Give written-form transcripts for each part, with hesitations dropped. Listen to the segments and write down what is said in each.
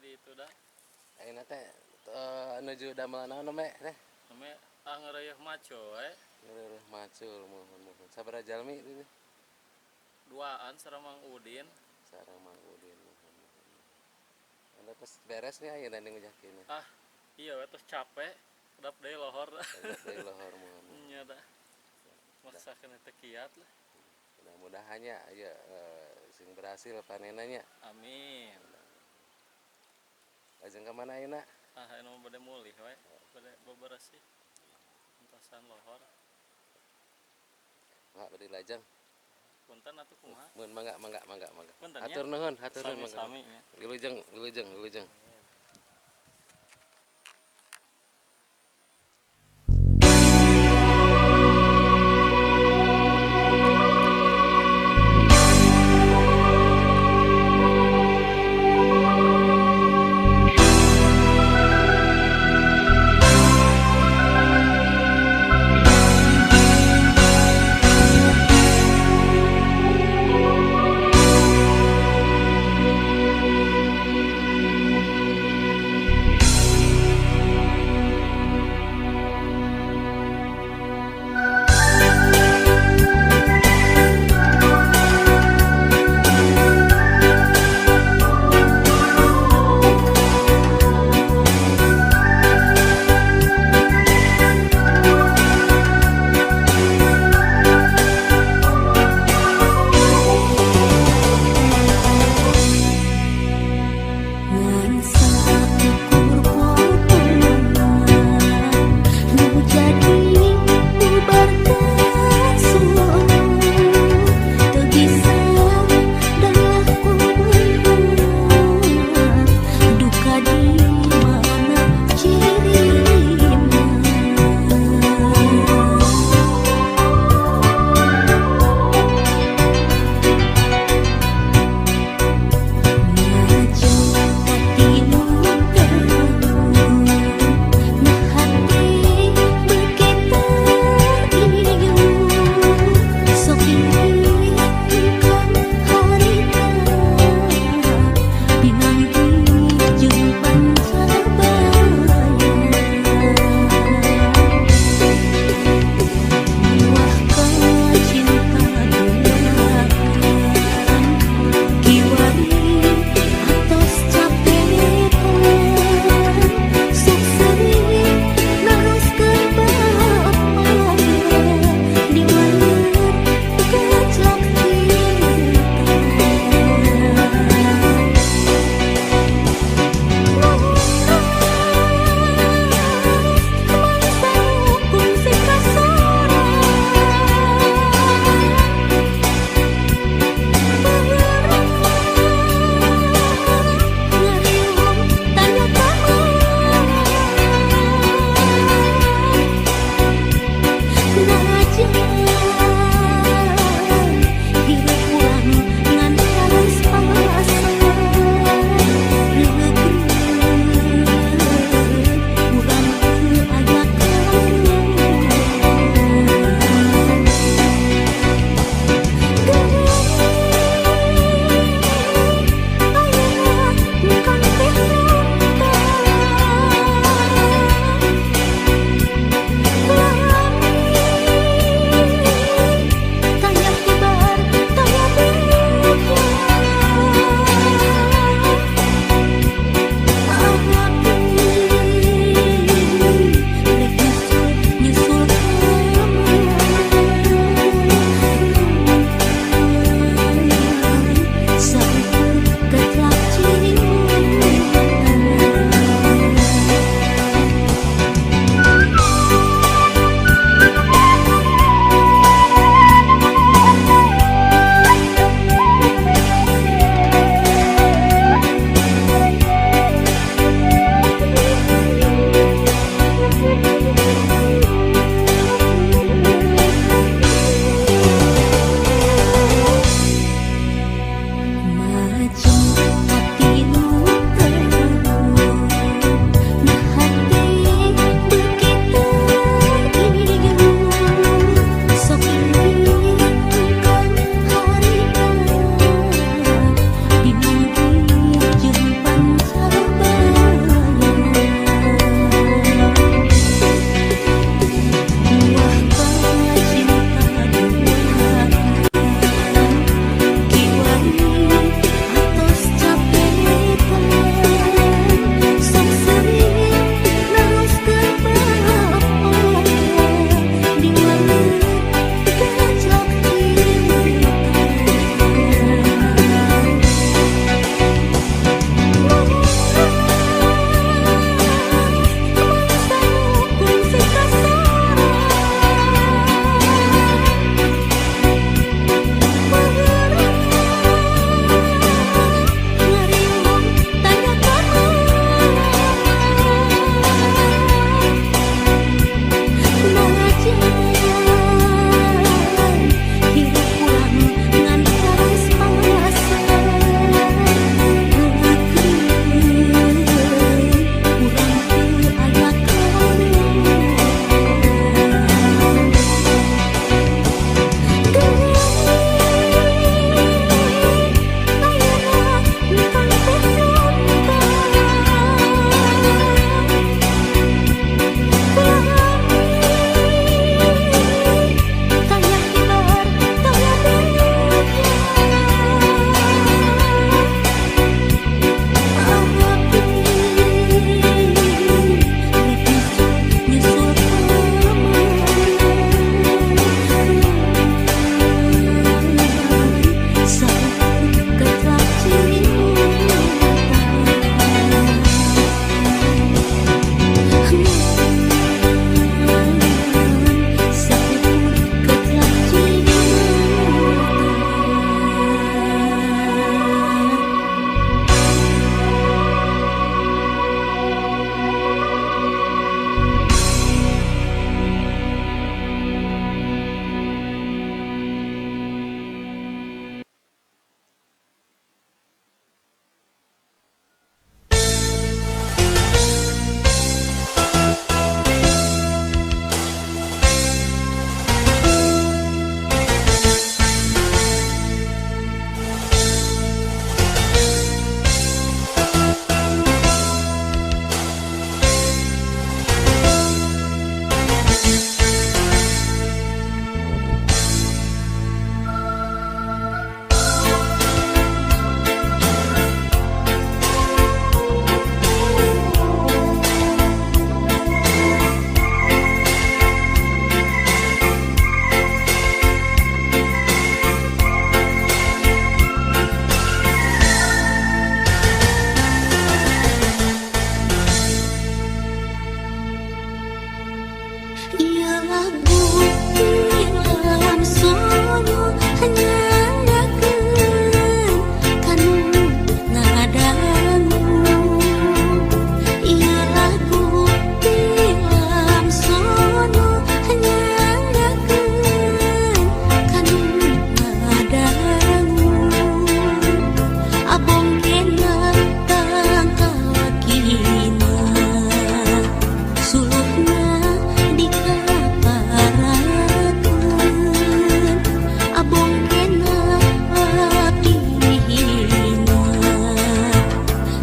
di itu dah. Ayeuna teh nuju damelan naon me teh? Namanya ngerayah maco Ngeureureuh macul mohon. Sabaraha jalmi itu? duaan sareng Mang Udin. Sareng Mang Udin mohon. Anda tos beres nih ayeuna ngujakeun. Iya we tos capek. Kedap deui lohor. Tegap deui lohor mohon. Nya dah. Masakeun teh kiat lah. Mudah-mudahannya aya sing berhasil panenanya. Amin. Lajeng ka mana ayeuna? Anu bade mulih we. Bade beberesih. Entasan lohor. Mak bade lajeng. Punten atuh kumaha? Mun mangga. Punten nya. Hatur nuhun mangga. Sami-sami ya. Wilujeng. lagu film sono hanya kanu ngadangu. Iya lagu film sono hanya kanu ngadangu. Abong kena tangkawakina sulukna dikaparakeun. Abong kena abdihina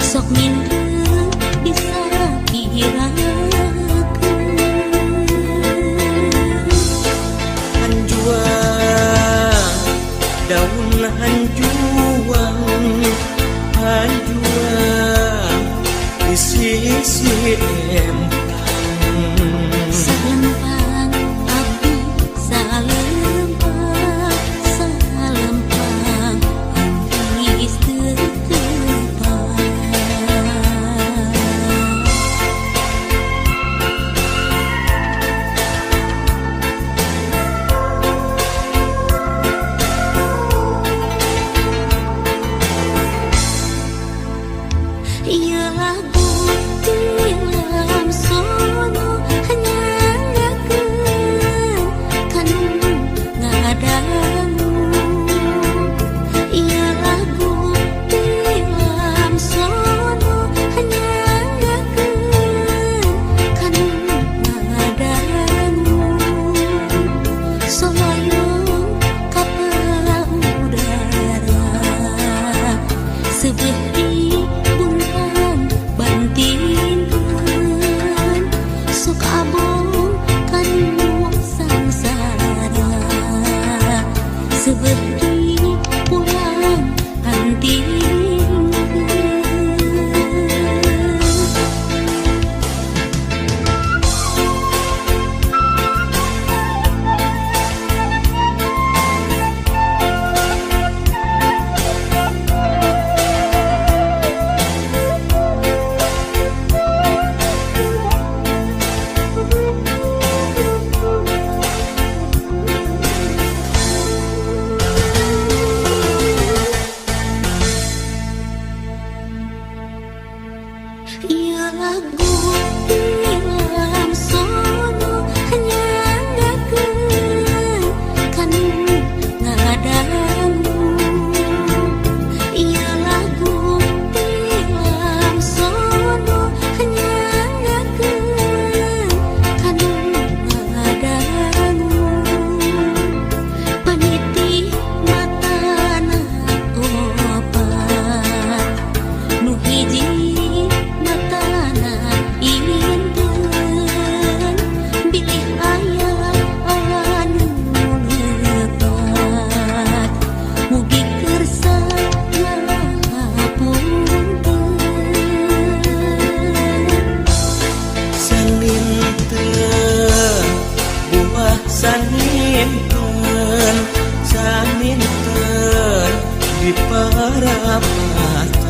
sok mindeuh disakirakeun. Hanjuang daun hanjuang hanjuang di sisi empang. Salempang abdi salempang salempang geus teu tepang. Iya lagu film sono hanya kanu ngadangu. Iya lagu film sono hanya kanu ngadangu. Soyong kapal udara sebeuh buntang bantingkeun sok abong kanu sangsara sebeuh pulang bantingkeun. Iya lagu film sono hanya kanu ngadangu. Iya lagu film sono hanya kanu ngadangu. Paniti matana opat nu hiji matana inten bilih aya anu lepat mugi kersa ngapunten. Saninten buah saninten saninten di parapatan.